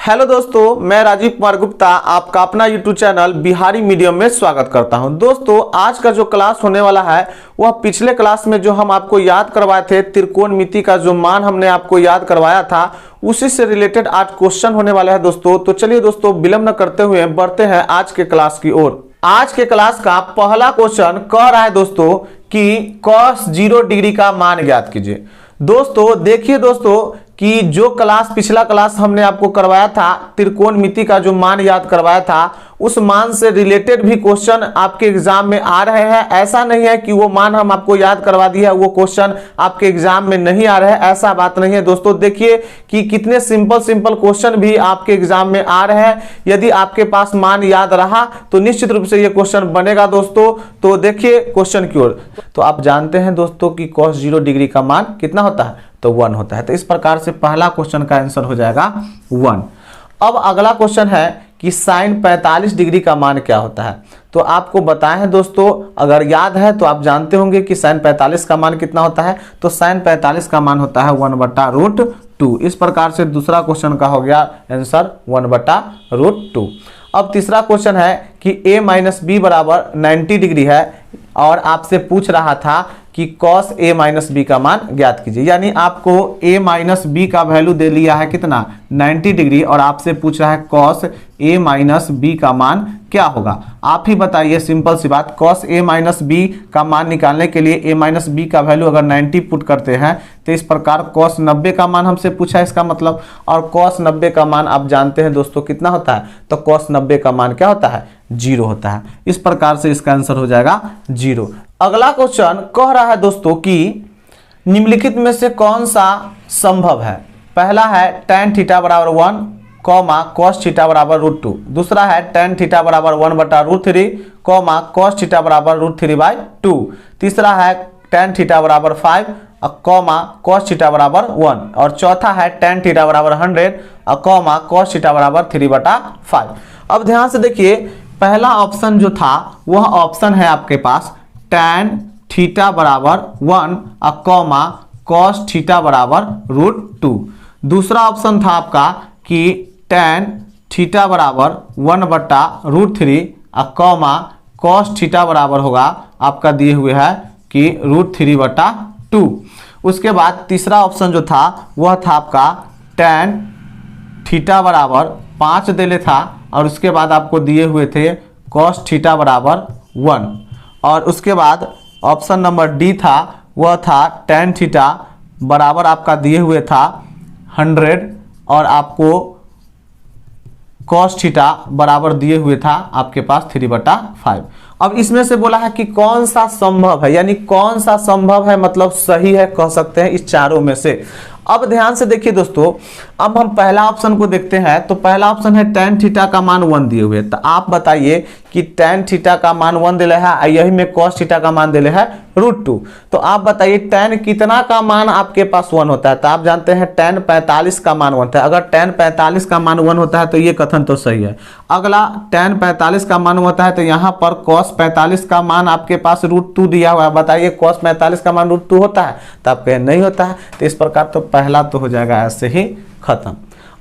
Hello दोस्तों, मैं राजीव कुमार गुप्ता आपका अपना यूट्यूब चैनल बिहारी मीडियम में स्वागत करता हूं। दोस्तों, आज का जो क्लास होने वाला है वह पिछले क्लास में जो हम आपको याद करवाए थे त्रिकोणमिति का जो मान हमने आपको याद करवाया था उसी से रिलेटेड आज क्वेश्चन होने वाला है दोस्तों। तो चलिए दोस्तों, विलंब न करते हुए बढ़ते हैं आज के क्लास की ओर। आज के क्लास का पहला क्वेश्चन कह रहा है दोस्तों कि cos 0 डिग्री का मान ज्ञात कीजिए। दोस्तों देखिए दोस्तों कि जो पिछला क्लास हमने आपको करवाया था त्रिकोणमिति का जो मान याद करवाया था उस मान से रिलेटेड भी क्वेश्चन आपके एग्जाम में आ रहे हैं। ऐसा नहीं है कि वो मान हम आपको याद करवा दिया है वो क्वेश्चन आपके एग्जाम में नहीं आ रहे हैं, ऐसा बात नहीं है दोस्तों। देखिए कि कितने सिंपल क्वेश्चन भी आपके एग्जाम में आ रहे हैं। यदि आपके पास मान याद रहा तो निश्चित रूप से ये क्वेश्चन बनेगा दोस्तों। तो देखिए क्वेश्चन की ओर। तो आप जानते हैं दोस्तों कि cos 0 डिग्री का मान कितना होता है, तो 1 होता है। तो इस प्रकार से पहला क्वेश्चन का आंसर हो जाएगा 1। अब अगला क्वेश्चन है कि sin 45 डिग्री का मान क्या होता है। तो आपको बताएं हैं दोस्तों, अगर याद है तो आप जानते होंगे कि sin 45 का मान कितना होता है। तो sin 45 का मान होता है 1/√2। इस प्रकार से दूसरा क्वेश्चन का हो गया आंसर 1/√2। अब तीसरा क्वेश्चन है कि a - b बराबर 90 डिग्री है और आपसे पूछ रहा था कि cos a - b का मान ज्ञात कीजिए। यानी आपको a - b का वैल्यू दे लिया है कितना 90 डिग्री और आपसे पूछ रहा है cos a - b का मान क्या होगा। आप ही बताइए, सिंपल सी बात। cos a - b का मान निकालने के लिए a - b का वैल्यू अगर 90 पुट करते हैं तो इस प्रकार cos 90 का मान हमसे पूछा है इसका मतलब। और cos 90 का मान आप जानते हैं दोस्तों कितना होता है। तो cos 90 का मान क्या होता है, 0 होता है। इस प्रकार से इसका आंसर हो जाएगा 0। अगला क्वेश्चन कह रहा है दोस्तों कि निम्नलिखित में से कौन सा संभव है। पहला है tan थीटा बराबर 1, cos थीटा बराबर √2। दूसरा है tan थीटा बराबर 1/√3, cos थीटा बराबर √3/2। तीसरा है tan थीटा बराबर 5, cos थीटा बराबर 1। और चौथा है tan थीटा बराबर 100, cos थीटा बराबर 3/5। अब ध्यान से देखिए, पहला ऑप्शन जो था वह ऑप्शन है आपके पास tan थीटा बराबर 1, cos थीटा बराबर √2। दूसरा ऑप्शन था आपका कि tan थीटा बराबर 1/√3, cos थीटा बराबर होगा आपका दिए हुए है कि √3/2। उसके बाद तीसरा ऑप्शन जो था वह था आपका tan थीटा बराबर 5 देले था और उसके बाद आपको दिए हुए थे cos थीटा बराबर 1। और उसके बाद ऑप्शन नंबर डी था वह था tan थीटा बराबर आपका दिए हुए था 100 और आपको cos थीटा बराबर दिए हुए था आपके पास 3/5। अब इसमें से बोला है कि कौन सा संभव है, यानी कौन सा संभव है मतलब सही है कह सकते हैं इस चारों में से। अब ध्यान से देखिए दोस्तों, अब हम पहला ऑप्शन को देखते हैं। तो पहला ऑप्शन है tan थीटा का मान 1 दिए हुए। तो आप बताइए कि tan थीटा का मान 1 दिले है, यही में cos थीटा का मान दिले है √2। तो आप बताइए tan कितना का मान आपके पास 1 होता है। तो आप जानते हैं tan 45 का मान 1 होता है। अगर tan 45 का मान 1 होता है तो ये कथन तो सही है। अगला tan 45 का मान होता है तो यहाँ पर cos 45 का मान आपके पास √2 दिया हुआ है। बताइए cos 45 का मान √2 होता है, तो आप कहें नहीं होता है। तो इस प्रकार तो पहला तो हो जाएगा ऐसे ही खत्म।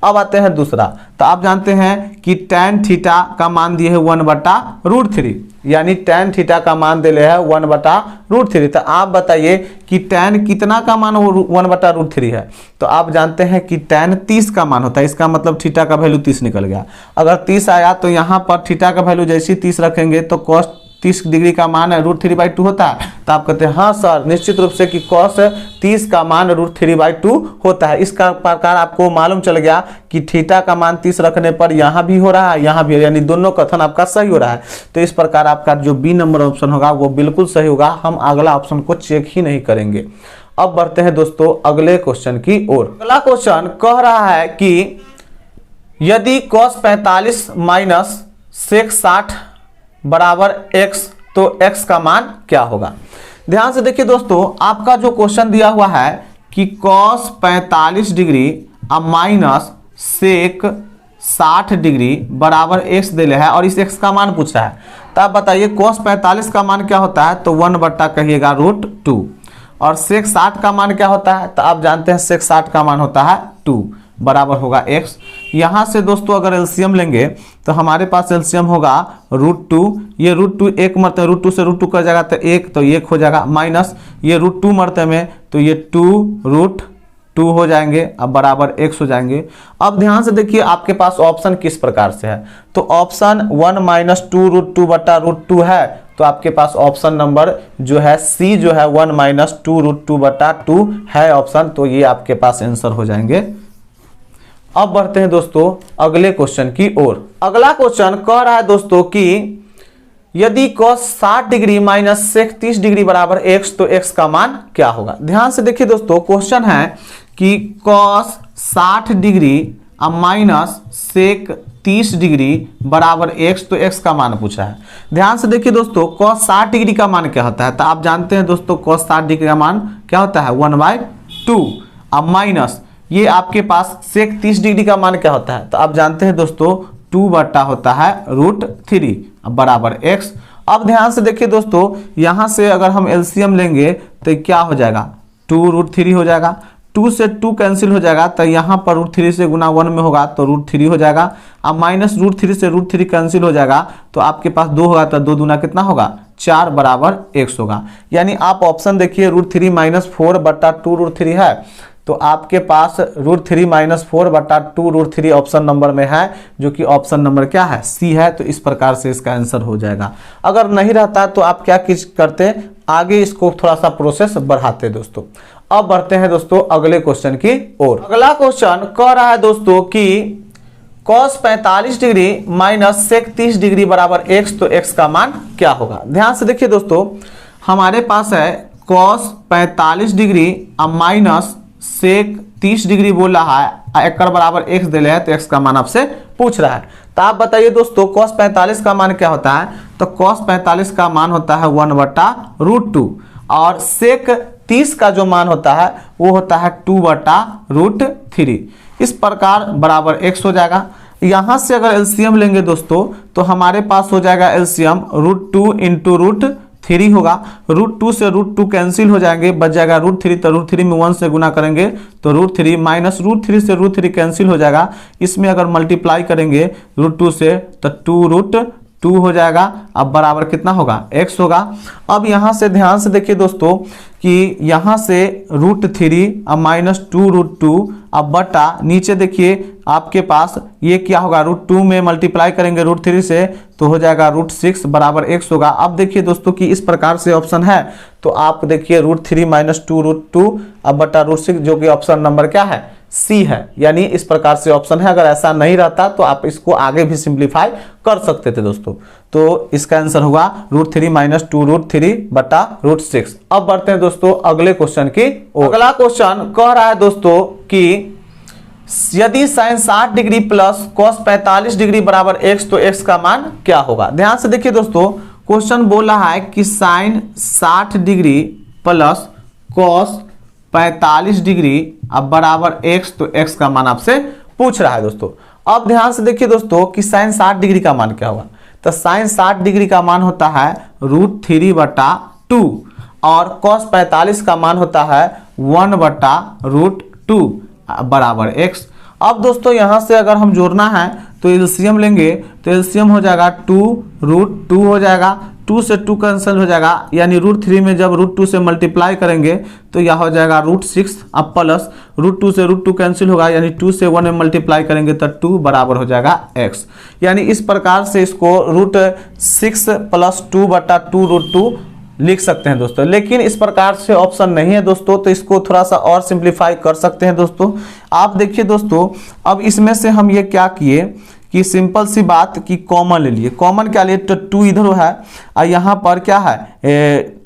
अब आते हैं दूसरा। तो आप जानते हैं कि tan थीटा का मान दिए है 1/√3, यानी tan थीटा का मान दिले है 1/√3। तो आप बताइए कि tan कितना का मान 1/√3 है। तो आप जानते हैं कि tan 30 का मान होता है। इसका मतलब थीटा का वैल्यू 30 निकल गया। अगर 30 आया तो यहाँ पर थीटा का वैल्यू जैसे 30 रखेंगे तो cos 30 डिग्री का मान है √3/2 होता है। तो आप कहते हैं हाँ सर, निश्चित रूप से कि cos 30 का मान √3/2 होता है। इसका प्रकार आपको मालूम चल गया कि थीटा का मान 30 रखने पर यहाँ भी हो रहा है यहाँ भी, यानी दोनों कथन आपका सही हो रहा है। तो इस प्रकार आपका जो बी नंबर ऑप्शन होगा वो बिल्कुल सही होगा। हम अगला ऑप्शन को चेक ही नहीं करेंगे। अब बढ़ते हैं दोस्तों अगले क्वेश्चन की ओर। अगला क्वेश्चन कह रहा है कि यदि cos 45 - sec 60 बराबर x तो x का मान क्या होगा। ध्यान से देखिए दोस्तों, आपका जो क्वेश्चन दिया हुआ है कि cos 45 degree minus sec 60 degree बराबर x दिले है और इस x का मान पूछा है। तो आप बताइए cos 45 का मान क्या होता है। तो 1 कहिएगा √2। और sec 60 का मान क्या होता है। तो आप जानते हैं sec 60 का मान होता है 2 बराबर होगा x। यहाँ से दोस्तों अगर एलसीएम लेंगे तो हमारे पास एलसीएम होगा √2, ये √2 एक मरते √2 से √2 कर जाएगा तो 1, तो 1 हो जाएगा, माइनस ये √2 मरते में तो ये 2√2 हो जाएंगे, अब बराबर x हो जाएंगे। अब ध्यान से देखिए आपके पास ऑप्शन किस प्रकार से है, तो ऑप्शन 1 - 2√2 बटा √2 है, तो आपके पास ऑप्शन नंबर जो है सी जो है 1 - 2√2 बटा 2 है ऑप्शन, तो ये आपके पास आंसर हो जाएंगे। अब बढ़ते हैं दोस्तों अगले क्वेश्चन की ओर। अगला क्वेश्चन कह रहा है दोस्तों कि यदि cos 60 degree minus sec 30 degree बराबर x, तो x का मान क्या होगा। ध्यान से देखिए दोस्तों क्वेश्चन है कि cos 60 degree minus sec 30 degree बराबर x, तो x का मान पूछा है। ध्यान से देखिए दोस्तों cos 60 डिग्री का मान क्या होता है, तो आप जानते हैं दोस्तों cos 60 डिग्री का मान क्या होता है 1/2। अब माइनस ये आपके पास sec 30 डिग्री का मान क्या होता है, तो आप जानते हैं दोस्तों 2 बटा होता है √3 बराबर x। अब ध्यान से देखिए दोस्तों यहाँ से अगर हम एलसीएम लेंगे तो क्या हो जाएगा 2√3 हो जाएगा, 2 से 2 कैंसिल हो जाएगा, तो यहाँ पर √3 से गुना 1 में होगा तो √3 हो जाएगा। अब माइनस √3 से √3 कैंसिल हो जाएगा, तो आपके पास 2 होगा, तो 2 दूना कितना होगा 4 बराबर x होगा। यानी आप ऑप्शन देखिए √3 - 4 बटा 2√3 है, तो आपके पास √3 - 4 बटा 2√3 ऑप्शन नंबर में है, जो कि ऑप्शन नंबर क्या है सी है। तो इस प्रकार से इसका आंसर हो जाएगा। अगर नहीं रहता तो आप क्या करते, आगे इसको थोड़ा सा प्रोसेस बढ़ाते दोस्तों। अब बढ़ते हैं दोस्तों अगले क्वेश्चन की ओर। अगला क्वेश्चन कह रहा है दोस्तों कि cos 45 degree minus sec 30 degree बराबर x, तो x का मान क्या होगा। ध्यान से देखिए दोस्तों हमारे पास है cos 45 degree minus sec 30 degree बोल रहा है, एक बराबर x दे रहा है, तो x का मान आपसे पूछ रहा है। तो आप बताइए दोस्तों cos 45 का मान क्या होता है, तो cos 45 का मान होता है 1/√2 और sec 30 का जो मान होता है वो होता है 2/√3। इस प्रकार बराबर x हो जाएगा। यहाँ से अगर एलसीएम लेंगे दोस्तों तो हमारे पास हो जाएगा एलसीएम √2 × √3 होगा, √2 से √2 कैंसिल हो जाएंगे, बच जाएगा √3, तो √3 में 1 से गुना करेंगे तो √3 माइनस √3 से √3 कैंसिल हो जाएगा। इसमें अगर मल्टीप्लाई करेंगे √2 से तो 2√2 हो जाएगा। अब बराबर कितना होगा x होगा। अब यहाँ से ध्यान से देखिए दोस्तों कि यहाँ से √3 अब माइनस 2√2 अब बटा नीचे देखिए आपके पास ये क्या होगा √2 में मल्टीप्लाई करेंगे √3 से तो हो जाएगा √6 बराबर x होगा। अब देखिए दोस्तों कि इस प्रकार से ऑप्शन है, तो आप देखिए √3 - 2√2 अब बटा √6 जो कि ऑप्शन नंबर क्या है सी है। यानी इस प्रकार से ऑप्शन है। अगर ऐसा नहीं रहता तो आप इसको आगे भी सिंप्लीफाई कर सकते थे दोस्तों। तो इसका आंसर होगा √3 - 2√3 बटा √6। अब बढ़ते हैं दोस्तों अगले क्वेश्चन की। अगला क्वेश्चन कह रहा है दोस्तों कि यदि sin 60 degree plus cos 45 degree बराबर x, तो x का मान क्या होगा। ध्यान से देखिए दोस्तों क्वेश्चन बोल रहा है कि sin 60 degree plus cos 45 degree अब बराबर x, तो x का मान आपसे पूछ रहा है दोस्तों। अब ध्यान से देखिए दोस्तों कि sin 60 डिग्री का मान क्या होगा, तो sin 60 डिग्री का मान होता है √3/2 और cos 45 का मान होता है 1/√2 बराबर x। अब दोस्तों यहाँ से अगर हम जोड़ना है तो एलसीएम लेंगे तो एलसीएम हो जाएगा 2√2 हो जाएगा, 2 से 2 कैंसिल हो जाएगा, यानी √3 में जब √2 से मल्टीप्लाई करेंगे तो यह हो जाएगा √6 अब प्लस √2 से √2 कैंसिल होगा, यानी 2 से 1 में मल्टीप्लाई करेंगे तो 2 बराबर हो जाएगा x। यानी इस प्रकार से इसको √6 + 2/2√2 लिख सकते हैं दोस्तों। लेकिन इस प्रकार से ऑप्शन नहीं है दोस्तों, तो इसको थोड़ा सा और सिंप्लीफाई कर सकते हैं दोस्तों। आप देखिए दोस्तों अब इसमें से हम ये क्या किए कि सिंपल सी बात कि कॉमन ले लिए। कॉमन क्या लिए, तो 2 इधर है और यहाँ पर क्या है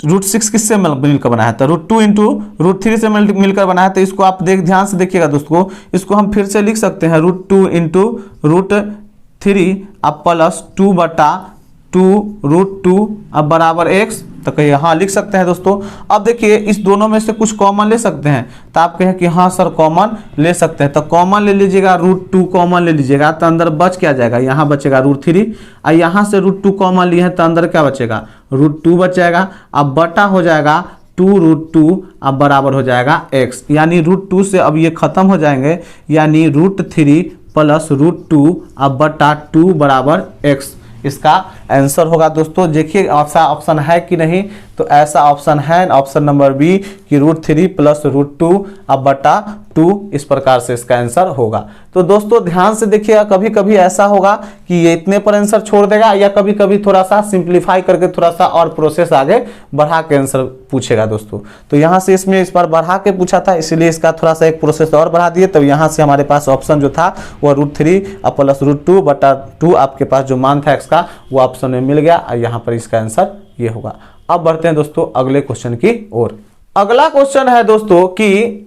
√6 किससे मिलकर बना है, तो √2 × √3 से मिलकर बना है। तो इसको आप ध्यान से देखिएगा दोस्तों, इसको हम फिर से लिख सकते हैं √2 × √3 अब प्लस 2/2√2 अब बराबर x। तो कहिए हाँ लिख सकते हैं दोस्तों। अब देखिए इस दोनों में से कुछ कॉमन ले सकते हैं, तो आप कहें कि हाँ सर कॉमन ले सकते हैं, तो कॉमन ले लीजिएगा √2 कॉमन ले लीजिएगा तो अंदर बच क्या जाएगा, यहाँ बचेगा √3 और यहाँ से √2 कॉमन लिए हैं तो अंदर क्या बचेगा √2 बच जाएगा। अब बटा हो जाएगा 2√2 अब बराबर हो जाएगा x, यानी √2 से अब ये खत्म हो जाएंगे, यानी √3 प्लस √2 अब बटा 2 बराबर x। इसका आंसर होगा दोस्तों, देखिए ऐसा ऑप्शन है कि नहीं, तो ऐसा ऑप्शन है ऑप्शन नंबर बी कि √3 प्लस √2 अब बटा 2, इस प्रकार से इसका आंसर होगा। तो दोस्तों ध्यान से देखिएगा, कभी कभी ऐसा होगा कि ये इतने पर आंसर छोड़ देगा, या कभी कभी थोड़ा सा सिंप्लीफाई करके थोड़ा सा और प्रोसेस आगे बढ़ा के आंसर पूछेगा दोस्तों। तो यहाँ से इसमें इस बार बढ़ा के पूछा था, इसलिए इसका थोड़ा सा एक प्रोसेस और बढ़ा दिए। तो यहाँ से हमारे पास ऑप्शन जो था वो √3 अब प्लस √2 बटा 2, आपके पास जो मान था x का वो ऑप्शन में मिल गया, और यहाँ पर इसका आंसर ये होगा। अब बढ़ते हैं दोस्तों अगले क्वेश्चन की ओर। अगला क्वेश्चन है दोस्तों कि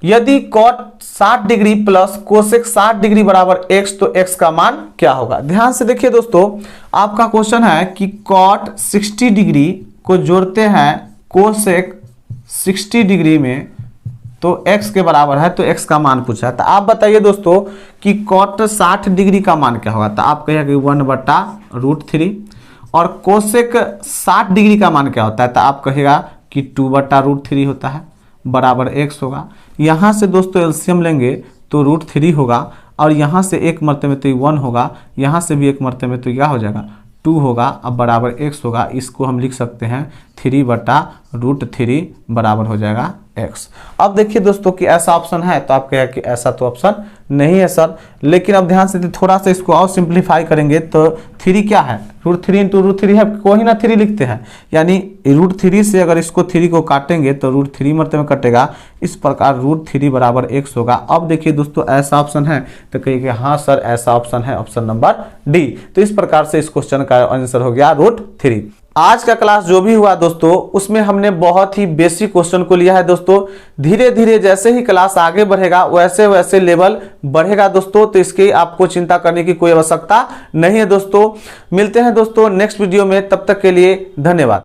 यदि cot 60 degree plus cosec 60 degree बराबर x, तो x का मान क्या होगा। ध्यान से देखिए दोस्तों, आपका क्वेश्चन है कि cot 60 डिग्री को जोड़ते हैं कोसेक 60 डिग्री में, तो x के बराबर है, तो x का मान पूछा है। तो आप बताइए दोस्तों कि cot 60 डिग्री का मान क्या होगा। तो आप कहिएगा कि 1 बटा √3, और कोसेक 60 डिग्री का मान क्या होता है। तो आप कहेगा कि 2 बटा √3 होता है, बराबर x होगा। यहाँ से दोस्तों एलसीएम लेंगे तो √3 होगा, और यहाँ से एक मरते में तो 1 होगा, यहाँ से भी एक मरते में तो क्या हो जाएगा 2 होगा, अब बराबर x होगा। इसको हम लिख सकते हैं 3 बटा √3 बराबर हो जाएगा x। अब देखिए दोस्तों कि ऐसा ऑप्शन है, तो आप कहेगा कि ऐसा तो ऑप्शन नहीं है सर, लेकिन अब ध्यान से थोड़ा सा इसको और सिंप्लीफाई करेंगे तो 3 क्या है, √3 इंटू √3 है, कोई ना 3 लिखते हैं, यानी √3 से अगर इसको 3 को काटेंगे तो √3 मरते में कटेगा, इस प्रकार √3 बराबर x होगा। अब देखिए दोस्तों ऐसा ऑप्शन है, तो कहिए हाँ सर ऐसा ऑप्शन है, ऑप्शन नंबर डी। तो इस प्रकार से इस क्वेश्चन का आंसर हो गया √3। आज का क्लास जो भी हुआ दोस्तों, उसमें हमने बहुत ही बेसिक क्वेश्चन को लिया है दोस्तों। धीरे धीरे जैसे ही क्लास आगे बढ़ेगा वैसे वैसे लेवल बढ़ेगा दोस्तों, तो इसकी आपको चिंता करने की कोई आवश्यकता नहीं है दोस्तों। मिलते हैं दोस्तों नेक्स्ट वीडियो में, तब तक के लिए धन्यवाद।